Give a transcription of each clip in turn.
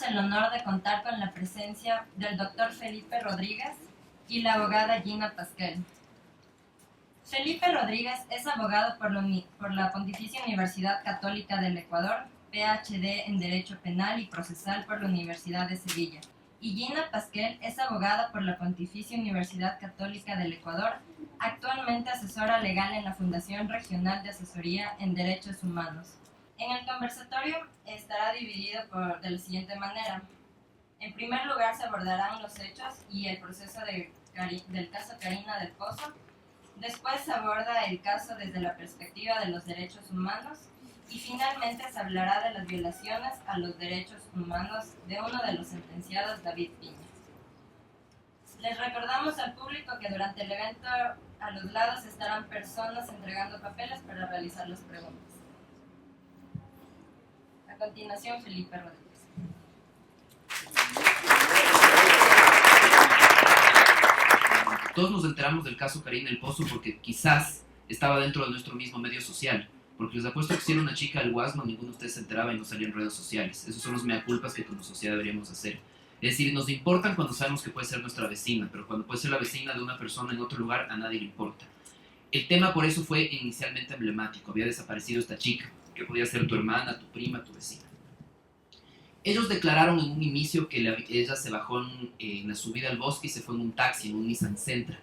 el honor de contar con la presencia del doctor Felipe Rodríguez y la abogada Gina Pasquel. Felipe Rodríguez es abogado por la Pontificia Universidad Católica del Ecuador, PhD en Derecho Penal y Procesal por la Universidad de Sevilla. Y Gina Pasquel es abogada por la Pontificia Universidad Católica del Ecuador, actualmente asesora legal en la Fundación Regional de Asesoría en Derechos Humanos. En el conversatorio estará dividido de la siguiente manera. En primer lugar se abordarán los hechos y el proceso del caso Karina del Pozo. Después se aborda el caso desde la perspectiva de los derechos humanos y finalmente se hablará de las violaciones a los derechos humanos de uno de los sentenciados, David Piña. Les recordamos al público que durante el evento a los lados estarán personas entregando papeles para realizar las preguntas. A continuación, Felipe Rodríguez. Todos nos enteramos del caso Karina del Pozo porque quizás estaba dentro de nuestro mismo medio social. Porque les apuesto que si era una chica del Guasmo, ninguno de ustedes se enteraba y no salía en redes sociales. Esos son los mea culpas que como sociedad deberíamos hacer. Es decir, nos importan cuando sabemos que puede ser nuestra vecina, pero cuando puede ser la vecina de una persona en otro lugar, a nadie le importa. El tema por eso fue inicialmente emblemático. Había desaparecido esta chica, que podía ser tu hermana, tu prima, tu vecina. Ellos declararon en un inicio que ella se bajó en la subida al bosque y se fue en un taxi, en un Nissan Sentra.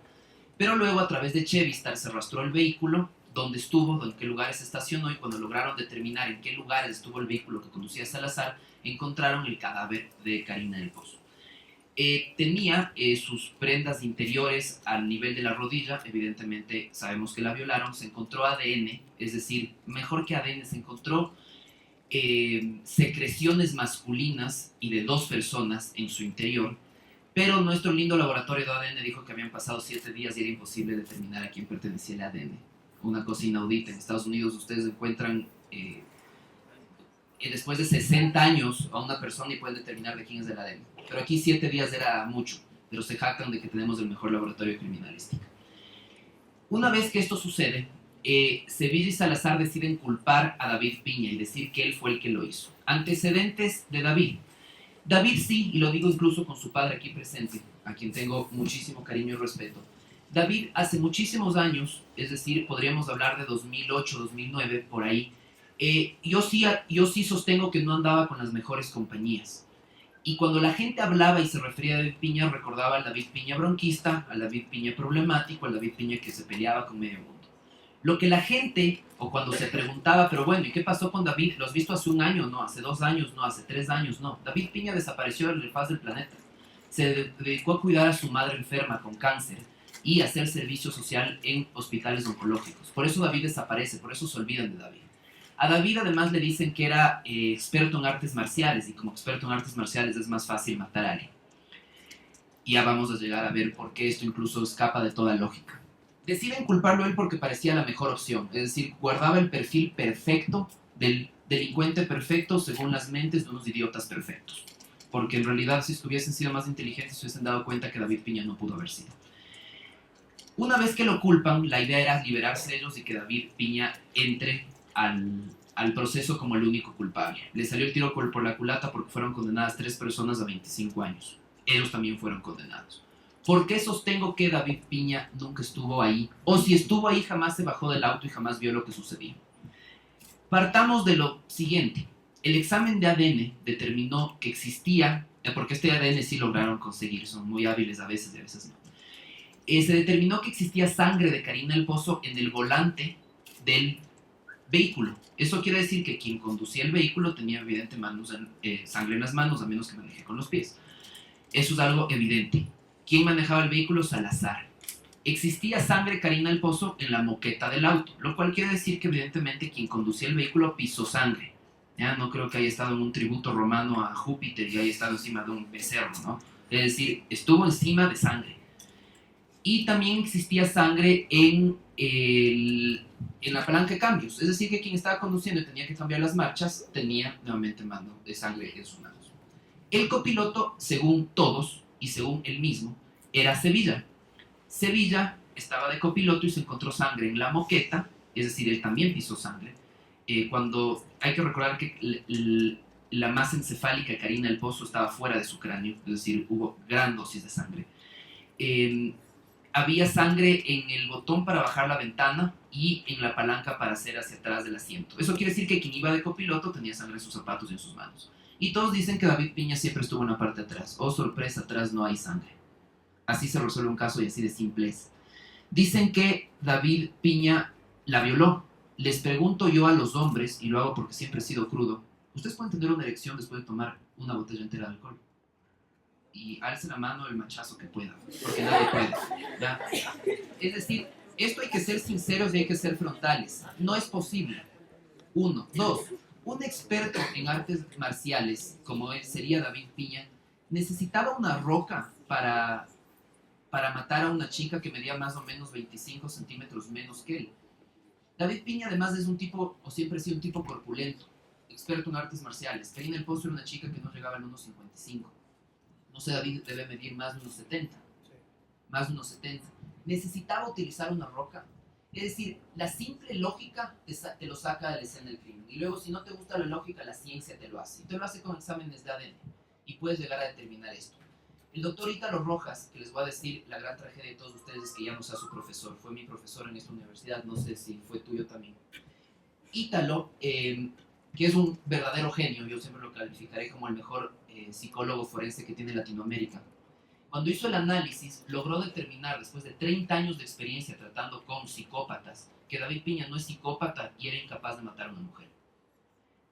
Pero luego a través de Chevistar se arrastró el vehículo, dónde estuvo, en qué lugares se estacionó, y cuando lograron determinar en qué lugares estuvo el vehículo que conducía a Salazar, encontraron el cadáver de Karina del Pozo. Tenía sus prendas interiores al nivel de la rodilla, evidentemente sabemos que la violaron. Se encontró ADN, es decir, mejor que ADN, se encontró secreciones masculinas y de 2 personas en su interior, pero nuestro lindo laboratorio de ADN dijo que habían pasado 7 días y era imposible determinar a quién pertenecía el ADN. Una cosa inaudita. En Estados Unidos ustedes encuentran después de 60 años a una persona y pueden determinar de quién es el ADN. Pero aquí 7 días era mucho, pero se jactan de que tenemos el mejor laboratorio de criminalística. Una vez que esto sucede, Sevilla y Salazar deciden culpar a David Piña y decir que él fue el que lo hizo. Antecedentes de David. David sí, y lo digo incluso con su padre aquí presente, a quien tengo muchísimo cariño y respeto. David hace muchísimos años, es decir, podríamos hablar de 2008, 2009, por ahí, yo sí sostengo que no andaba con las mejores compañías. Y cuando la gente hablaba y se refería a David Piña, recordaba al David Piña bronquista, al David Piña problemático, al David Piña que se peleaba con medio mundo. Lo que la gente, o cuando se preguntaba, pero bueno, ¿y qué pasó con David? ¿Lo has visto hace un año? No, hace 2 años, no, hace 3 años, no. David Piña desapareció de la faz del planeta. Se dedicó a cuidar a su madre enferma con cáncer y a hacer servicio social en hospitales oncológicos. Por eso David desaparece, por eso se olvidan de David. A David además le dicen que era experto en artes marciales, y como experto en artes marciales es más fácil matar a alguien. Y ya vamos a llegar a ver por qué esto incluso escapa de toda lógica. Deciden culparlo a él porque parecía la mejor opción, es decir, guardaba el perfil perfecto del delincuente perfecto según las mentes de unos idiotas perfectos. Porque en realidad si hubiesen sido más inteligentes se hubiesen dado cuenta que David Piña no pudo haber sido. Una vez que lo culpan, la idea era liberarse de ellos y que David Piña entre al proceso como el único culpable. Le salió el tiro por la culata porque fueron condenadas 3 personas a 25 años. Ellos también fueron condenados. ¿Por qué sostengo que David Piña nunca estuvo ahí? O si estuvo ahí, jamás se bajó del auto y jamás vio lo que sucedía. Partamos de lo siguiente. El examen de ADN determinó que existía, porque este ADN sí lograron conseguir, son muy hábiles a veces y a veces no. Se determinó que existía sangre de Karina del Pozo en el volante del vehículo. Eso quiere decir que quien conducía el vehículo tenía evidente sangre en las manos, a menos que maneje con los pies. Eso es algo evidente. ¿Quién manejaba el vehículo? Salazar. Existía sangre Karina del Pozo en la moqueta del auto, lo cual quiere decir que evidentemente quien conducía el vehículo pisó sangre. Ya no creo que haya estado en un tributo romano a Júpiter y haya estado encima de un becerro, ¿no? Es decir, estuvo encima de sangre. Y también existía sangre en la palanca de cambios, es decir, que quien estaba conduciendo y tenía que cambiar las marchas tenía nuevamente mano de sangre en sus manos. El copiloto, según todos y según él mismo, era Sevilla. Sevilla estaba de copiloto y se encontró sangre en la moqueta, es decir, él también pisó sangre. Cuando hay que recordar que la masa encefálica de Karina del Pozo estaba fuera de su cráneo, es decir, hubo gran dosis de sangre. Había sangre en el botón para bajar la ventana y en la palanca para hacer hacia atrás del asiento. Eso quiere decir que quien iba de copiloto tenía sangre en sus zapatos y en sus manos. Y todos dicen que David Piña siempre estuvo en la parte de atrás. Oh, sorpresa, atrás no hay sangre. Así se resuelve un caso y así de simple es. Dicen que David Piña la violó. Les pregunto yo a los hombres, y lo hago porque siempre he sido crudo, ¿ustedes pueden tener una erección después de tomar una botella entera de alcohol? Y alce la mano el machazo que pueda, porque nadie puede, ¿ya? Es decir, esto hay que ser sinceros y hay que ser frontales. No es posible. Uno. Dos, un experto en artes marciales, como él sería David Piña, necesitaba una roca para matar a una chica que medía más o menos 25 centímetros menos que él. David Piña además es un tipo, o siempre ha sido un tipo corpulento, experto en artes marciales. Karina del Pozo era una chica que no llegaba al 1,55. No sé, David debe medir más de unos 70. Más de unos 70. Necesitaba utilizar una roca. Es decir, la simple lógica te lo saca de la escena del crimen. Y luego, si no te gusta la lógica, la ciencia te lo hace. Y te lo hace con exámenes de ADN. Y puedes llegar a determinar esto. El doctor Ítalo Rojas, que les voy a decir, la gran tragedia de todos ustedes es que ya no sea su profesor. Fue mi profesor en esta universidad, no sé si fue tuyo también. Ítalo, que es un verdadero genio, yo siempre lo calificaré como el mejor psicólogo forense que tiene Latinoamérica. Cuando hizo el análisis, logró determinar, después de 30 años de experiencia tratando con psicópatas, que David Piña no es psicópata y era incapaz de matar a una mujer.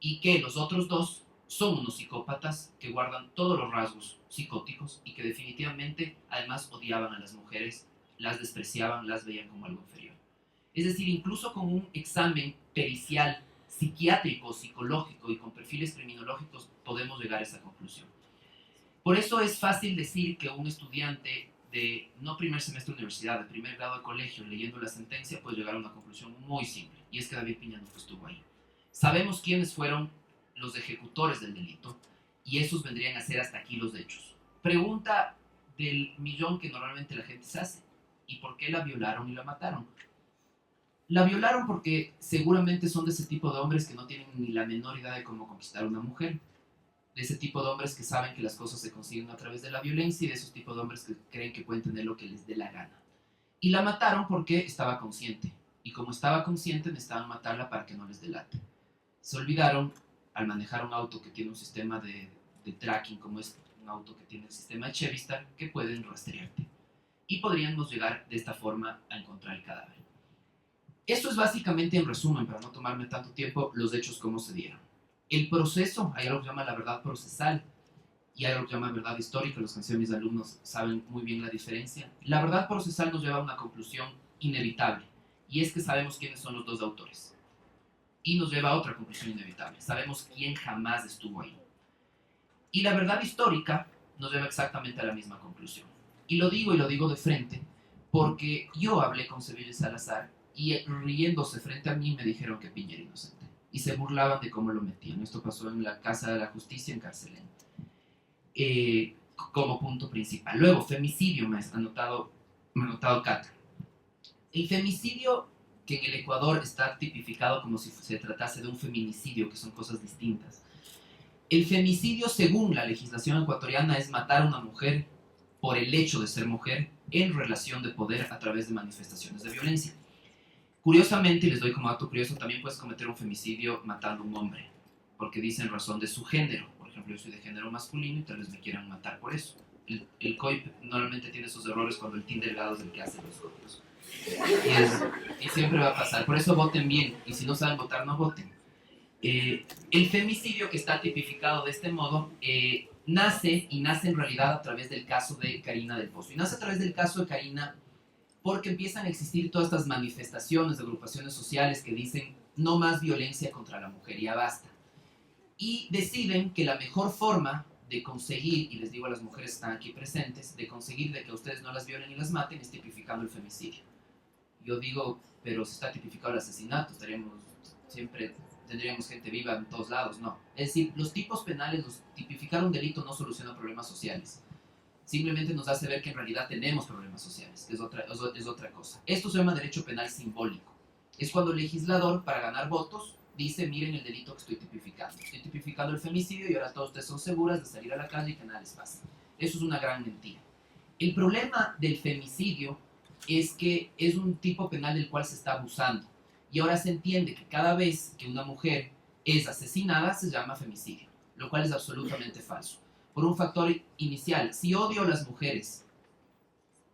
Y que los otros dos son unos psicópatas que guardan todos los rasgos psicóticos y que definitivamente además odiaban a las mujeres, las despreciaban, las veían como algo inferior. Es decir, incluso con un examen pericial, psiquiátrico, psicológico y con perfiles criminológicos podemos llegar a esa conclusión. Por eso es fácil decir que un estudiante de no primer semestre de universidad, de primer grado de colegio, leyendo la sentencia, puede llegar a una conclusión muy simple, y es que David Piña no estuvo ahí. Sabemos quiénes fueron los ejecutores del delito, y esos vendrían a ser hasta aquí los hechos. Pregunta del millón que normalmente la gente se hace: ¿y por qué la violaron y la mataron? La violaron porque seguramente son de ese tipo de hombres que no tienen ni la menor idea de cómo conquistar a una mujer, de ese tipo de hombres que saben que las cosas se consiguen a través de la violencia y de esos tipos de hombres que creen que pueden tener lo que les dé la gana. Y la mataron porque estaba consciente, y como estaba consciente necesitaban matarla para que no les delate. Se olvidaron al manejar un auto que tiene un sistema de tracking, como es un auto que tiene el sistema de Chevistar, que pueden rastrearte. Y podríamos llegar de esta forma a encontrar el cadáver. Esto es básicamente, en resumen, para no tomarme tanto tiempo, los hechos como se dieron. El proceso, hay algo que se llama la verdad procesal y hay algo que se llama verdad histórica. Los que han sido mis alumnos saben muy bien la diferencia. La verdad procesal nos lleva a una conclusión inevitable, y es que sabemos quiénes son los dos autores. Y nos lleva a otra conclusión inevitable: sabemos quién jamás estuvo ahí. Y la verdad histórica nos lleva exactamente a la misma conclusión. Y lo digo de frente, porque yo hablé con Sevilla Salazar y riéndose frente a mí me dijeron que Piña era inocente. Y se burlaban de cómo lo metían. Esto pasó en la Casa de la Justicia en Carcelén. Como punto principal. Luego, femicidio, me ha anotado Cata. El femicidio, que en el Ecuador está tipificado como si se tratase de un feminicidio, que son cosas distintas. El femicidio, según la legislación ecuatoriana, es matar a una mujer por el hecho de ser mujer en relación de poder a través de manifestaciones de violencia. Curiosamente, y les doy como dato curioso, también puedes cometer un femicidio matando a un hombre, porque dicen razón de su género. Por ejemplo, yo soy de género masculino y tal vez me quieran matar por eso. El COIP normalmente tiene esos errores cuando el team delgado es el que hace los códigos. Y siempre va a pasar. Por eso voten bien, y si no saben votar, no voten. El femicidio, que está tipificado de este modo, nace en realidad a través del caso de Karina del Pozo. Y nace a través del caso de Karina porque empiezan a existir todas estas manifestaciones de agrupaciones sociales que dicen no más violencia contra la mujer, ya basta. Y deciden que la mejor forma de conseguir, y les digo a las mujeres que están aquí presentes, de conseguir de que ustedes no las violen y las maten, es tipificando el femicidio. Yo digo, pero si está tipificado el asesinato, tendríamos gente viva en todos lados. No. Es decir, los tipos penales, tipificar un delito no soluciona problemas sociales. Simplemente nos hace ver que en realidad tenemos problemas sociales, que es otra cosa. Esto se llama derecho penal simbólico. Es cuando el legislador, para ganar votos, dice, miren el delito que estoy tipificando. Estoy tipificando el femicidio y ahora todos ustedes son seguras de salir a la calle y que nada les pase. Eso es una gran mentira. El problema del femicidio es que es un tipo penal del cual se está abusando. Y ahora se entiende que cada vez que una mujer es asesinada se llama femicidio, lo cual es absolutamente falso. Por un factor inicial, si odio a las mujeres,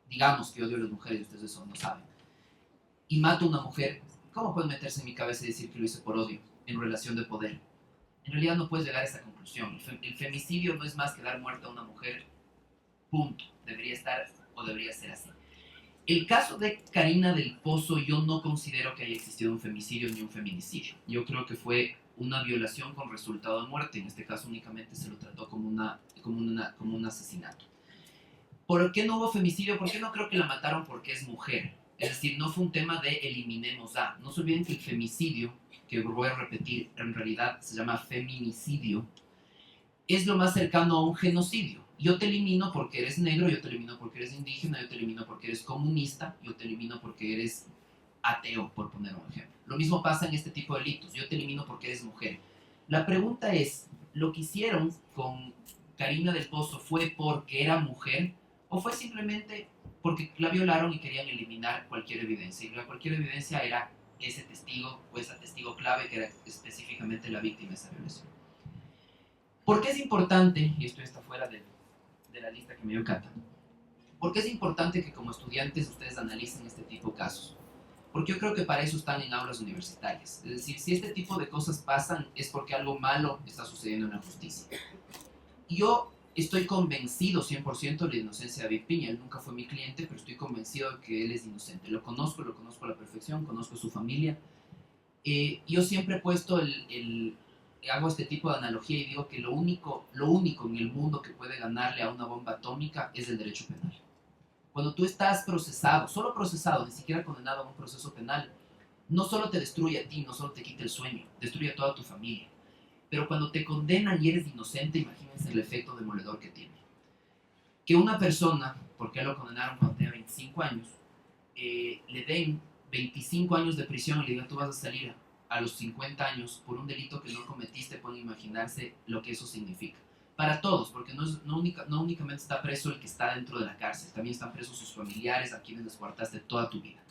digamos que odio a las mujeres, ustedes eso no saben, y mato a una mujer, ¿cómo pueden meterse en mi cabeza y decir que lo hice por odio en relación de poder? En realidad no puedes llegar a esa conclusión. El femicidio no es más que dar muerte a una mujer, punto. Debería estar o debería ser así. El caso de Karina del Pozo, yo no considero que haya existido un femicidio ni un feminicidio. Yo creo que fue una violación con resultado de muerte. En este caso únicamente se lo trató como un asesinato. ¿Por qué no hubo femicidio? Porque no creo que la mataron porque es mujer. Es decir, no fue un tema de eliminemos a. No se olviden que el femicidio, que voy a repetir, en realidad se llama feminicidio, es lo más cercano a un genocidio. Yo te elimino porque eres negro, yo te elimino porque eres indígena, yo te elimino porque eres comunista, yo te elimino porque eres ateo, por poner un ejemplo. Lo mismo pasa en este tipo de delitos. Yo te elimino porque eres mujer. La pregunta es, ¿lo que hicieron con Karina del Pozo fue porque era mujer o fue simplemente porque la violaron y querían eliminar cualquier evidencia? Y cualquier evidencia era ese testigo o esa testigo clave que era específicamente la víctima de esa violación. ¿Por qué es importante, y esto está fuera de la lista que me dio Cata, por qué es importante que como estudiantes ustedes analicen este tipo de casos? Porque yo creo que para eso están en aulas universitarias. Es decir, si este tipo de cosas pasan es porque algo malo está sucediendo en la justicia. Yo estoy convencido 100% de la inocencia de David Piña. Él nunca fue mi cliente, pero estoy convencido de que él es inocente. Lo conozco a la perfección, conozco a su familia. Yo siempre he puesto hago este tipo de analogía y digo que lo único en el mundo que puede ganarle a una bomba atómica es el derecho penal. Cuando tú estás procesado, solo procesado, ni siquiera condenado a un proceso penal, no solo te destruye a ti, no solo te quita el sueño, destruye a toda tu familia. Pero cuando te condenan y eres inocente, imagínense el efecto demoledor que tiene. Que una persona, porque lo condenaron cuando tenía 25 años, le den 25 años de prisión y le digan tú vas a salir a los 50 años por un delito que no cometiste, pueden imaginarse lo que eso significa. Para todos, porque no únicamente está preso el que está dentro de la cárcel, también están presos sus familiares a quienes les guardaste toda tu vida.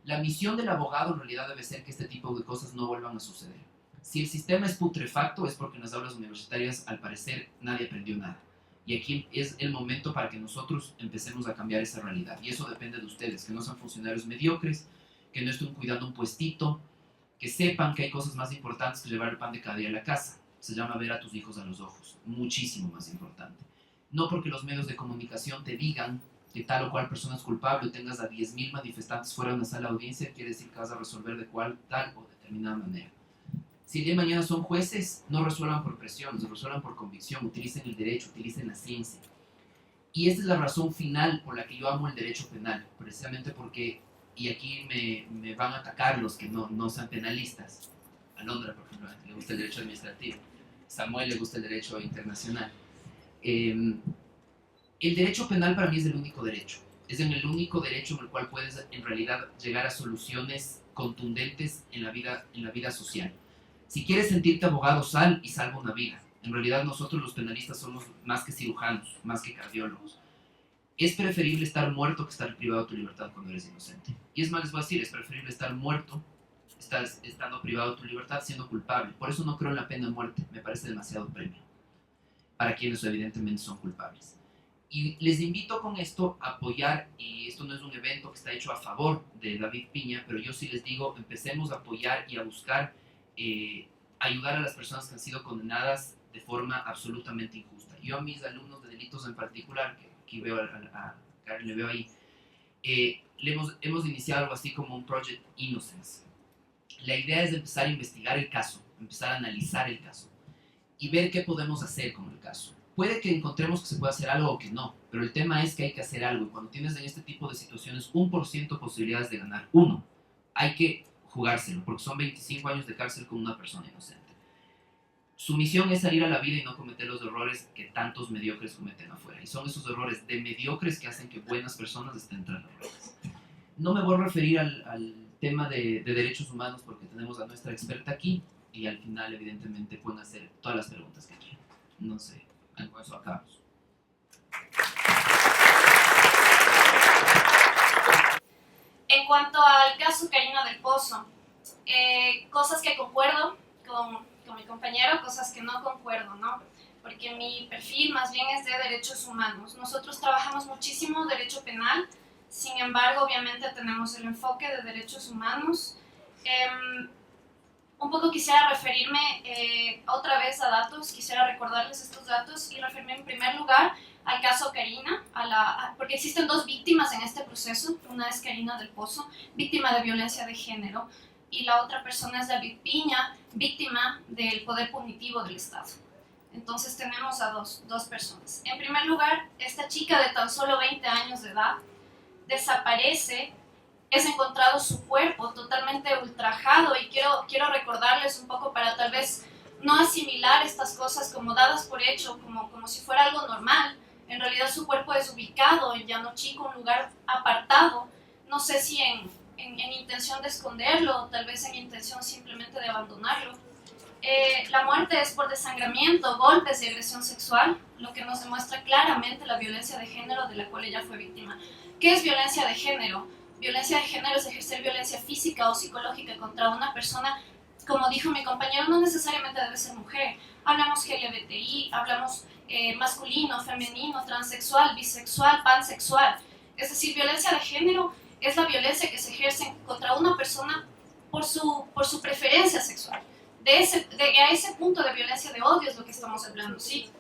La misión del abogado en realidad debe ser que este tipo de cosas no vuelvan a suceder. Si el sistema es putrefacto es porque en las aulas universitarias al parecer nadie aprendió nada. Y aquí es el momento para que nosotros empecemos a cambiar esa realidad. Y eso depende de ustedes, que no sean funcionarios mediocres, que no estén cuidando un puestito, que sepan que hay cosas más importantes que llevar el pan de cada día a la casa. Se llama ver a tus hijos a los ojos, muchísimo más importante. No porque los medios de comunicación te digan que tal o cual persona es culpable o tengas a 10.000 manifestantes fuera de una sala de audiencia, quiere decir que vas a resolver de tal o determinada manera. Si el día de mañana son jueces, no resuelvan por presión, resuelvan por convicción, utilicen el derecho, utilicen la ciencia. Y esta es la razón final por la que yo amo el derecho penal, precisamente porque, y aquí me van a atacar los que no sean penalistas. A Londra, por ejemplo, le gusta el derecho administrativo. Samuel le gusta el derecho internacional. El derecho penal para mí es el único derecho. Es el único derecho en el cual puedes en realidad llegar a soluciones contundentes en la vida social. Si quieres sentirte abogado, sal y salva una vida. En realidad nosotros los penalistas somos más que cirujanos, más que cardiólogos. Es preferible estar muerto que estar privado de tu libertad cuando eres inocente. Y es más, les voy a decir, es preferible estar muerto estando privado de tu libertad siendo culpable. Por eso no creo en la pena de muerte. Me parece demasiado premio para quienes evidentemente son culpables. Y les invito con esto a apoyar, y esto no es un evento que está hecho a favor de David Piña, pero yo sí les digo, empecemos a apoyar y a buscar ayudar a las personas que han sido condenadas de forma absolutamente injusta. Yo a mis alumnos de delitos en particular, que aquí veo a Karen, le veo ahí, hemos iniciado algo así como un Project Innocence. La idea es empezar a investigar el caso, empezar a analizar el caso y ver qué podemos hacer con el caso. Puede que encontremos que se pueda hacer algo o que no, pero el tema es que hay que hacer algo. Y cuando tienes en este tipo de situaciones 1% de posibilidades de ganar, hay que jugárselo, porque son 25 años de cárcel con una persona inocente. Su misión es salir a la vida y no cometer los errores que tantos mediocres cometen afuera. Y son esos errores de mediocres que hacen que buenas personas estén tras las redes. No me voy a referir al tema de derechos humanos porque tenemos a nuestra experta aquí, y al final evidentemente pueden hacer todas las preguntas que quieran. No sé, con eso acabamos. En cuanto al caso Karina del Pozo, cosas que concuerdo con mi compañero, cosas que no concuerdo, ¿no? Porque mi perfil más bien es de derechos humanos. Nosotros trabajamos muchísimo derecho penal, sin embargo, obviamente tenemos el enfoque de derechos humanos. Un poco quisiera referirme otra vez a datos, quisiera recordarles estos datos y referirme en primer lugar al caso Karina, porque existen dos víctimas en este proceso. Una es Karina del Pozo, víctima de violencia de género, y la otra persona es David Piña, víctima del poder punitivo del Estado. Entonces tenemos a dos personas. En primer lugar, esta chica de tan solo 20 años de edad desaparece, es encontrado su cuerpo totalmente ultrajado, y quiero recordarles un poco para tal vez no asimilar estas cosas como dadas por hecho, como si fuera algo normal. En realidad su cuerpo es ubicado en Llano Chico, un lugar apartado, no sé si en intención de esconderlo o tal vez en intención simplemente de abandonarlo. La muerte es por desangramiento, golpes y agresión sexual, lo que nos demuestra claramente la violencia de género de la cual ella fue víctima. ¿Qué es violencia de género? Violencia de género es ejercer violencia física o psicológica contra una persona, como dijo mi compañero, no necesariamente debe ser mujer. Hablamos LGBTI, hablamos masculino, femenino, transexual, bisexual, pansexual. Es decir, violencia de género es la violencia que se ejerce contra una persona por su preferencia sexual. A ese punto de violencia de odio es lo que estamos hablando, ¿sí?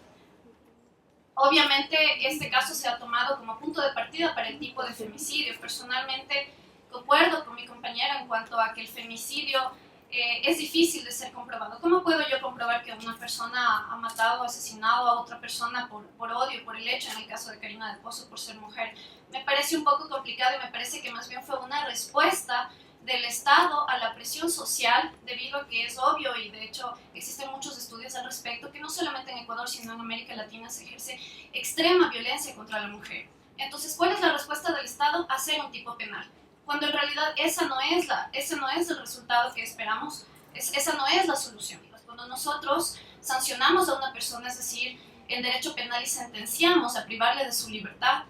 Obviamente este caso se ha tomado como punto de partida para el tipo de femicidio. Personalmente concuerdo con mi compañera en cuanto a que el femicidio es difícil de ser comprobado. ¿Cómo puedo yo comprobar que una persona ha matado o asesinado a otra persona por odio, por el hecho, en el caso de Karina del Pozo, por ser mujer? Me parece un poco complicado, y me parece que más bien fue una respuesta del Estado a la presión social, debido a que es obvio, y de hecho existen muchos estudios al respecto, que no solamente en Ecuador sino en América Latina se ejerce extrema violencia contra la mujer. Entonces, ¿cuál es la respuesta del Estado? Hacer un tipo penal, cuando en realidad ese no es el resultado que esperamos, esa no es la solución. Cuando nosotros sancionamos a una persona, es decir, en derecho penal, y sentenciamos a privarle de su libertad,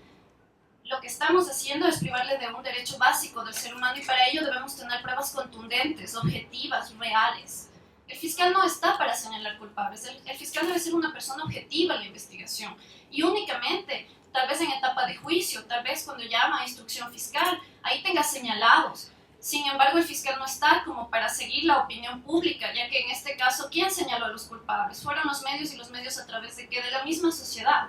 lo que estamos haciendo es privarle de un derecho básico del ser humano, y para ello debemos tener pruebas contundentes, objetivas, reales. El fiscal no está para señalar culpables, el fiscal debe ser una persona objetiva en la investigación, y únicamente, tal vez en etapa de juicio, tal vez cuando llama a instrucción fiscal, ahí tenga señalados. Sin embargo, el fiscal no está como para seguir la opinión pública, ya que en este caso, ¿quién señaló a los culpables? Fueron los medios, y los medios a través de ¿qué? De la misma sociedad.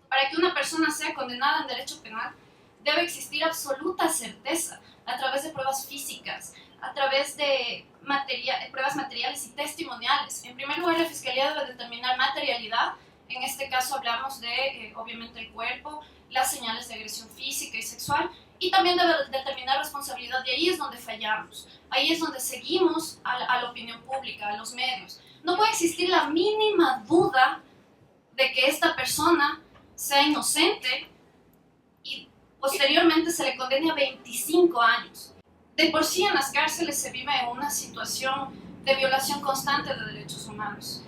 Para que una persona sea condenada en derecho penal, debe existir absoluta certeza a través de pruebas físicas, a través de pruebas materiales y testimoniales. En primer lugar, la Fiscalía debe determinar materialidad. En este caso hablamos de, obviamente, el cuerpo, las señales de agresión física y sexual, y también debe determinar responsabilidad, y ahí es donde fallamos. Ahí es donde seguimos a la opinión pública, a los medios. No puede existir la mínima duda de que esta persona sea inocente y posteriormente se le condene a 25 años. De por sí en las cárceles se vive una situación de violación constante de derechos humanos.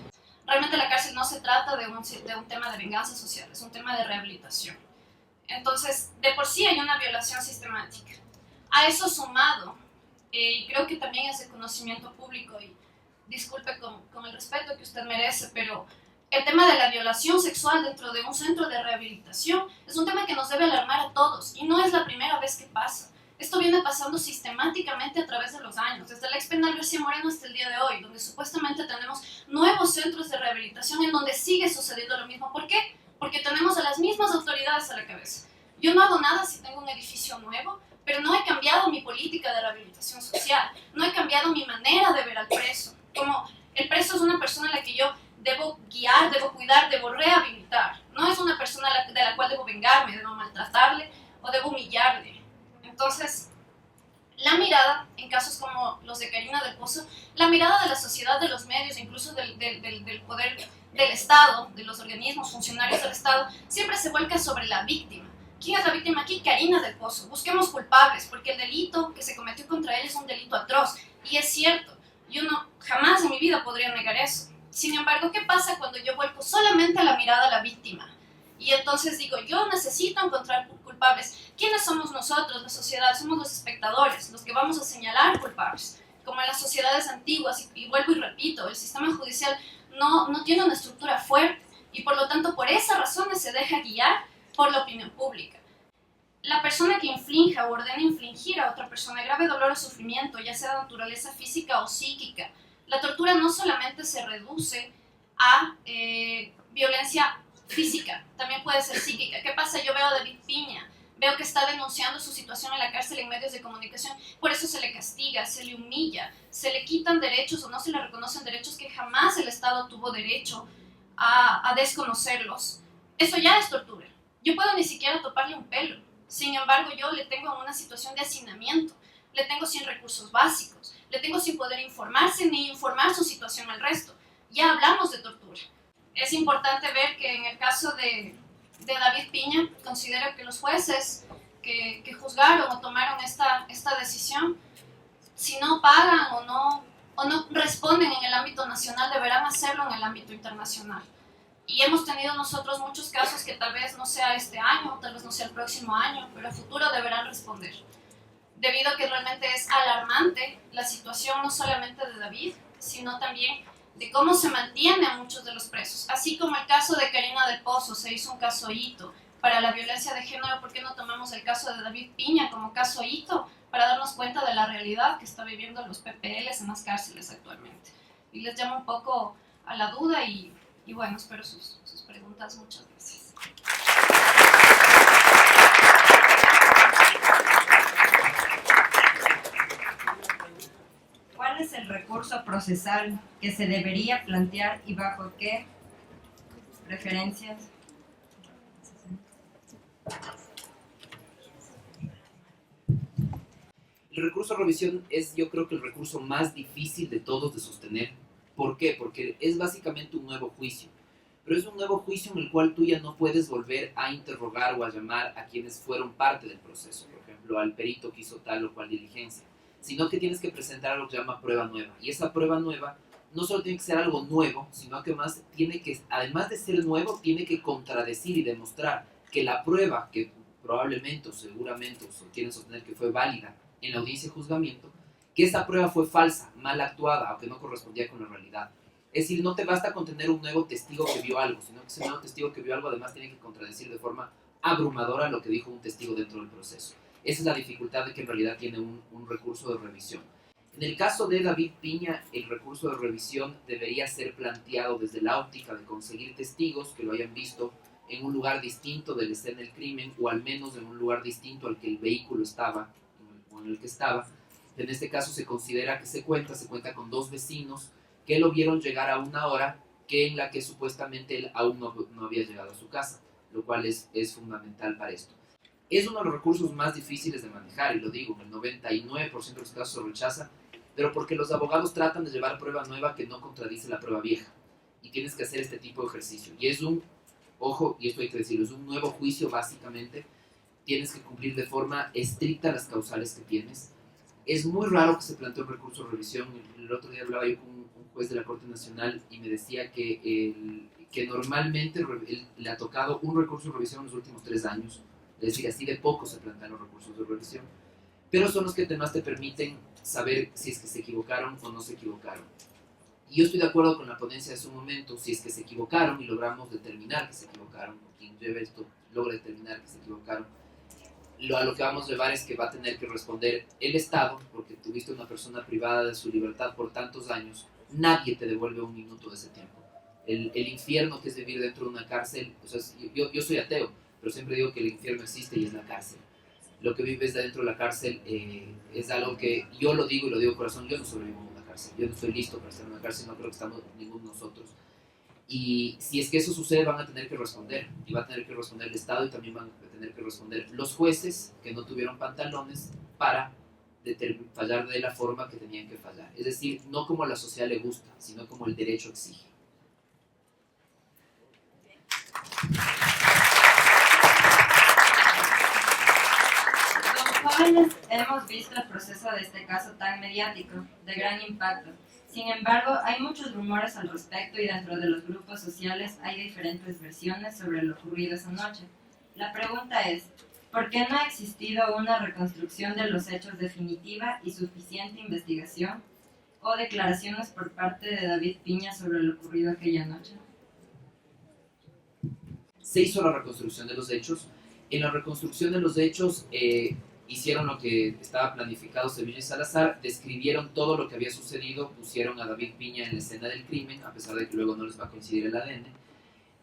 Realmente la cárcel no se trata de un tema de venganza social, es un tema de rehabilitación. Entonces, de por sí hay una violación sistemática. A eso sumado, y creo que también es de conocimiento público, y disculpe con el respeto que usted merece, pero el tema de la violación sexual dentro de un centro de rehabilitación es un tema que nos debe alarmar a todos, y no es la primera vez que pasa. Esto viene pasando sistemáticamente a través de los años, desde la ex penal García Moreno hasta el día de hoy, donde supuestamente tenemos nuevos centros de rehabilitación en donde sigue sucediendo lo mismo. ¿Por qué? Porque tenemos a las mismas autoridades a la cabeza. Yo no hago nada si tengo un edificio nuevo, pero no he cambiado mi política de rehabilitación social, no he cambiado mi manera de ver al preso. Como el preso es una persona a la que yo debo guiar, debo cuidar, debo rehabilitar. No es una persona de la cual debo vengarme, debo maltratarle o debo humillarle. Entonces, la mirada, en casos como los de Karina del Pozo, la mirada de la sociedad, de los medios, incluso del poder del Estado, de los organismos funcionarios del Estado, siempre se vuelca sobre la víctima. ¿Quién es la víctima aquí? Karina del Pozo. Busquemos culpables, porque el delito que se cometió contra ella es un delito atroz. Y es cierto, Y uno jamás en mi vida podría negar eso. Sin embargo, ¿qué pasa cuando yo vuelco solamente la mirada a la víctima? Y entonces digo, yo necesito encontrar culpables. ¿Quiénes somos nosotros, la sociedad? Somos los espectadores, los que vamos a señalar culpables. Como en las sociedades antiguas, y vuelvo y repito, el sistema judicial no tiene una estructura fuerte y por lo tanto por esas razones se deja guiar por la opinión pública. La persona que inflinja o ordena infligir a otra persona grave dolor o sufrimiento, ya sea de naturaleza física o psíquica, la tortura no solamente se reduce a violencia física, también puede ser psíquica. ¿Qué pasa? Yo veo a David Piña, veo que está denunciando su situación en la cárcel en medios de comunicación, por eso se le castiga, se le humilla, se le quitan derechos o no se le reconocen derechos que jamás el Estado tuvo derecho a desconocerlos. Eso ya es tortura. Yo puedo ni siquiera toparle un pelo, sin embargo yo le tengo en una situación de hacinamiento, le tengo sin recursos básicos, le tengo sin poder informarse ni informar su situación al resto. Ya hablamos de tortura. Es importante ver que en el caso de David Piña, considero que los jueces que juzgaron o tomaron esta decisión, si no pagan o no responden en el ámbito nacional, deberán hacerlo en el ámbito internacional. Y hemos tenido nosotros muchos casos que tal vez no sea este año, tal vez no sea el próximo año, pero a futuro deberán responder. Debido a que realmente es alarmante la situación no solamente de David, sino también de cómo se mantiene a muchos de los presos. Así como el caso de Karina del Pozo, se hizo un caso hito para la violencia de género, ¿por qué no tomamos el caso de David Piña como caso hito para darnos cuenta de la realidad que está viviendo los PPLs en las cárceles actualmente? Y les llamo un poco a la duda y bueno, espero sus preguntas. Muchas gracias. ¿Cuál es el recurso procesal que se debería plantear y bajo qué preferencias? El recurso de revisión es, yo creo que el recurso más difícil de todos de sostener. ¿Por qué? Porque es básicamente un nuevo juicio. Pero es un nuevo juicio en el cual tú ya no puedes volver a interrogar o a llamar a quienes fueron parte del proceso. Por ejemplo, al perito que hizo tal o cual diligencia. Sino que tienes que presentar algo que se llama prueba nueva. Y esa prueba nueva no solo tiene que ser algo nuevo, sino que más tiene que, además de ser nuevo, tiene que contradecir y demostrar que la prueba que probablemente o seguramente quieren sostener que fue válida en la audiencia de juzgamiento, que esa prueba fue falsa, mal actuada o que no correspondía con la realidad. Es decir, no te basta con tener un nuevo testigo que vio algo, sino que ese nuevo testigo que vio algo además tiene que contradecir de forma abrumadora lo que dijo un testigo dentro del proceso. Esa es la dificultad de que en realidad tiene un recurso de revisión. En el caso de David Piña, el recurso de revisión debería ser planteado desde la óptica de conseguir testigos que lo hayan visto en un lugar distinto de la escena del crimen, o al menos en un lugar distinto al que el vehículo estaba, o en el que estaba. En este caso se considera que se cuenta con 2 vecinos que lo vieron llegar a una hora que en la que supuestamente él aún no había llegado a su casa, lo cual es fundamental para esto. Es uno de los recursos más difíciles de manejar, y lo digo, en el 99% de los casos se rechaza, pero porque los abogados tratan de llevar prueba nueva que no contradice la prueba vieja, y tienes que hacer este tipo de ejercicio. Y es ojo, y esto hay que decirlo, es un nuevo juicio básicamente, tienes que cumplir de forma estricta las causales que tienes. Es muy raro que se plantee un recurso de revisión. El otro día hablaba yo con un juez de la Corte Nacional y me decía que normalmente le ha tocado un recurso de revisión en los últimos 3 años. Es decir, así de poco se plantean los recursos de revisión. Pero son los que además te permiten saber si es que se equivocaron o no se equivocaron. Y yo estoy de acuerdo con la ponencia de su momento, si es que se equivocaron y logramos determinar que se equivocaron, o quien lleve esto logra determinar que se equivocaron, a lo que vamos a llevar es que va a tener que responder el Estado, porque tuviste una persona privada de su libertad por tantos años, nadie te devuelve un minuto de ese tiempo. El infierno que es vivir dentro de una cárcel, o sea, yo soy ateo, pero siempre digo que el infierno existe y es la cárcel. Lo que vives dentro de la cárcel es algo que yo lo digo y lo digo corazón, yo no sobrevivo en una cárcel, yo no estoy listo para estar en una cárcel, no creo que estamos ninguno de nosotros. Y si es que eso sucede, van a tener que responder, y va a tener que responder el Estado, y también van a tener que responder los jueces que no tuvieron pantalones para fallar de la forma que tenían que fallar. Es decir, no como a la sociedad le gusta, sino como el derecho exige. Los jóvenes hemos visto el proceso de este caso tan mediático, de gran impacto, Sin embargo, hay muchos rumores al respecto y dentro de los grupos sociales hay diferentes versiones sobre lo ocurrido esa noche. La pregunta es, ¿por qué no ha existido una reconstrucción de los hechos definitiva y suficiente investigación o declaraciones por parte de David Piña sobre lo ocurrido aquella noche? Se hizo la reconstrucción de los hechos. En la reconstrucción de los hechos hicieron lo que estaba planificado Sevilla y Salazar, describieron todo lo que había sucedido, pusieron a David Piña en la escena del crimen, a pesar de que luego no les va a coincidir el ADN,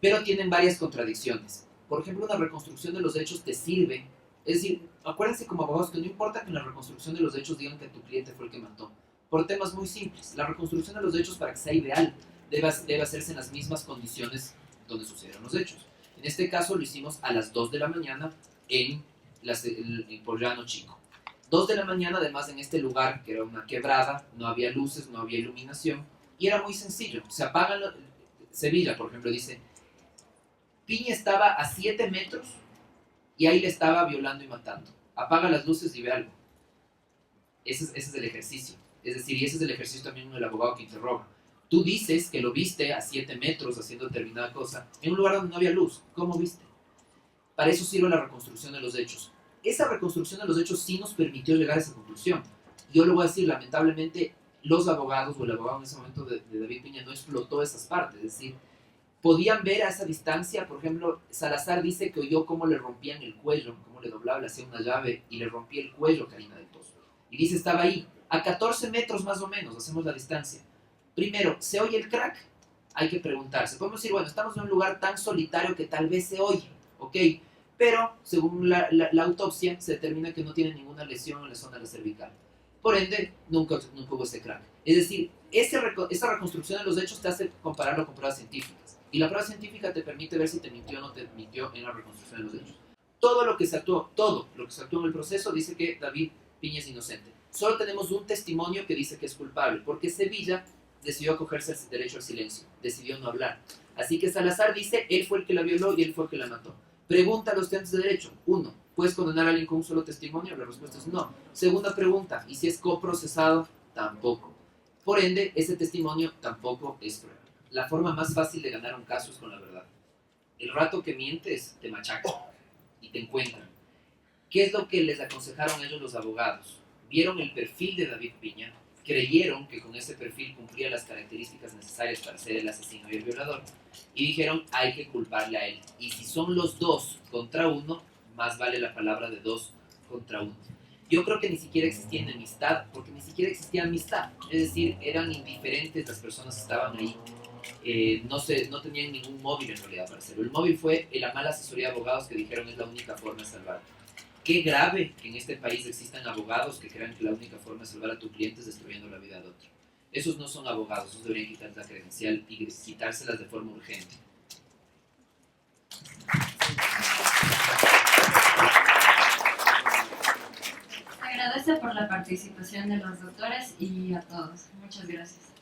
pero tienen varias contradicciones. Por ejemplo, una reconstrucción de los hechos te sirve, es decir, acuérdense como abogados que no importa que en la reconstrucción de los hechos digan que tu cliente fue el que mató, por temas muy simples. La reconstrucción de los hechos, para que sea ideal, debe hacerse en las mismas condiciones donde sucedieron los hechos. En este caso lo hicimos a las 2 de la mañana en Pollano Chico. 2 de la mañana, además, en este lugar, que era una quebrada, no había luces, no había iluminación, y era muy sencillo. Se apagan, Sevilla, por ejemplo, dice, Piña estaba a 7 metros y ahí le estaba violando y matando. Apaga las luces y ve algo. Ese es el ejercicio. Es decir, y ese es el ejercicio también del abogado que interroga. Tú dices que lo viste a 7 metros haciendo determinada cosa en un lugar donde no había luz. ¿Cómo viste? Para eso sirve la reconstrucción de los hechos. Esa reconstrucción de los hechos sí nos permitió llegar a esa conclusión. Yo le voy a decir, lamentablemente, los abogados o el abogado en ese momento de David Piña no explotó esas partes. Es decir, podían ver a esa distancia, por ejemplo, Salazar dice que oyó cómo le rompían el cuello, cómo le doblaba, le hacía una llave y le rompía el cuello a Karina del Pozo. Y dice, estaba ahí, a 14 metros más o menos, hacemos la distancia. Primero, ¿se oye el crack? Hay que preguntarse. Podemos decir, bueno, estamos en un lugar tan solitario que tal vez se oye, ¿ok? Pero, según la autopsia, se determina que no tiene ninguna lesión en la zona de la cervical. Por ende, nunca hubo ese crack. Es decir, esa reconstrucción de los hechos te hace compararlo con pruebas científicas. Y la prueba científica te permite ver si te mintió o no te mintió en la reconstrucción de los hechos. Todo lo que se actuó en el proceso dice que David Piña es inocente. Solo tenemos un testimonio que dice que es culpable, porque Sevilla decidió acogerse al derecho al silencio, decidió no hablar. Así que Salazar dice, él fue el que la violó y él fue el que la mató. Pregunta a los estudiantes de derecho. 1. ¿Puedes condenar a alguien con un solo testimonio? La respuesta es no. Segunda pregunta. ¿Y si es coprocesado? Tampoco. Por ende, ese testimonio tampoco es prueba. La forma más fácil de ganar un caso es con la verdad. El rato que mientes, te machacan y te encuentran. ¿Qué es lo que les aconsejaron ellos los abogados? Vieron el perfil de David Piña, creyeron que con ese perfil cumplía las características necesarias para ser el asesino y el violador, y dijeron, hay que culparle a él. Y si son los dos contra uno, más vale la palabra de 2 contra 1. Yo creo que ni siquiera existía enemistad, porque ni siquiera existía amistad. Es decir, eran indiferentes las personas que estaban ahí. No tenían ningún móvil en realidad para hacerlo. El móvil fue la mala asesoría de abogados que dijeron es la única forma de salvar. Qué grave que en este país existan abogados que crean que la única forma de salvar a tu cliente es destruyendo la vida de otro. Esos no son abogados, esos deberían quitarse la credencial y quitárselas de forma urgente. Agradece por la participación de los doctores y a todos. Muchas gracias.